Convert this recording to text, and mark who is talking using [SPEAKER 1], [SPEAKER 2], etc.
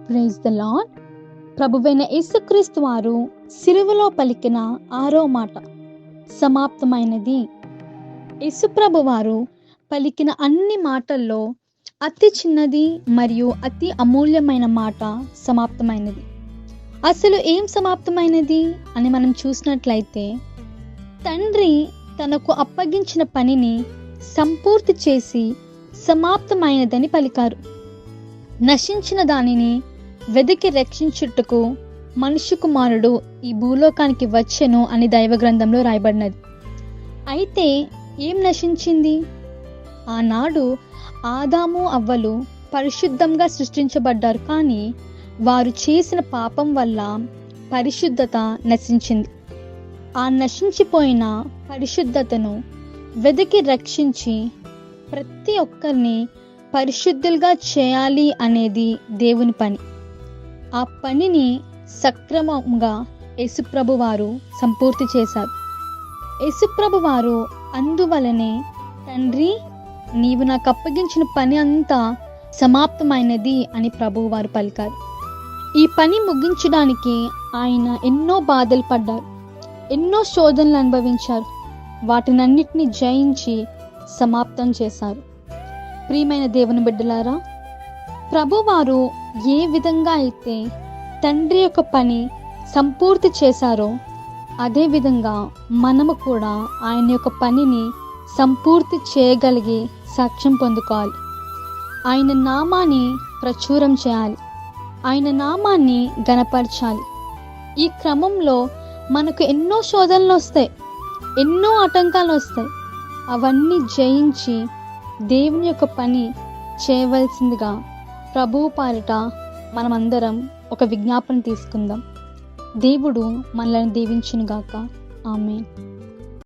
[SPEAKER 1] Praise the lord. ప్రభువైన యేసుక్రీస్తు వారు సిలువలో పలికిన 6వ మాట సమాప్తమైనది. యేసుప్రభు వారు పలికిన అన్ని మాటల్లో అతి చిన్నది మరియు అతి అమూల్యమైన మాట సమాప్తమైనది. అసలు ఏం సమాప్తమైనది అని మనం చూసినట్లయితే, తండ్రి తనకు అప్పగించిన పనిని సంపూర్తి చేసి సమాప్తమైనదని పలికారు. నశించిన దానిని వెదికి రక్షించుటకు మనుష్య కుమారుడు ఈ భూలోకానికి వచ్చెను అని దైవ గ్రంథంలో రాయబడినది. అయితే ఏం నశించింది? ఆనాడు ఆదాము అవ్వలు పరిశుద్ధంగా సృష్టించబడ్డారు, కానీ వారు చేసిన పాపం వల్ల పరిశుద్ధత నశించింది. ఆ నశించిపోయిన పరిశుద్ధతను వెదికి రక్షించి ప్రతి ఒక్కరిని పరిశుద్ధులుగా చేయాలి అనేది దేవుని పని. ఆ పనిని సక్రమంగా యేసుప్రభు వారు సంపూర్తి చేశారు. యేసుప్రభు వారు అందువలనే, తండ్రి నీవు నాకు అప్పగించిన పని అంతా సమాప్తమైనది అని ప్రభువు వారు పలికారు. ఈ పని ముగించడానికి ఆయన ఎన్నో బాధలు పడ్డారు, ఎన్నో శోధనలు అనుభవించారు. వాటినన్నిటినీ జయించి సమాప్తం చేశారు. ప్రియమైన దేవుని బిడ్డలారా, ప్రభువారు ఏ విధంగా అయితే తండ్రి యొక్క పని సంపూర్తి చేశారో, అదే విధంగా మనము కూడా ఆయన యొక్క పనిని సంపూర్తి చేయగలిగి సాక్ష్యం పొందుకోవాలి. ఆయన నామాన్ని ప్రచురం చేయాలి, ఆయన నామాన్ని ఘనపరచాలి. ఈ క్రమంలో మనకు ఎన్నో శోధనలు వస్తాయి, ఎన్నో ఆటంకాలు వస్తాయి. అవన్నీ జయించి దేవుని యొక్క పని చేయవలసిందిగా ప్రభువు పాలిట మనమందరం ఒక విజ్ఞాపన తీసుకుందాం. దేవుడు మనల్ని దీవించును గాక. ఆమేన్.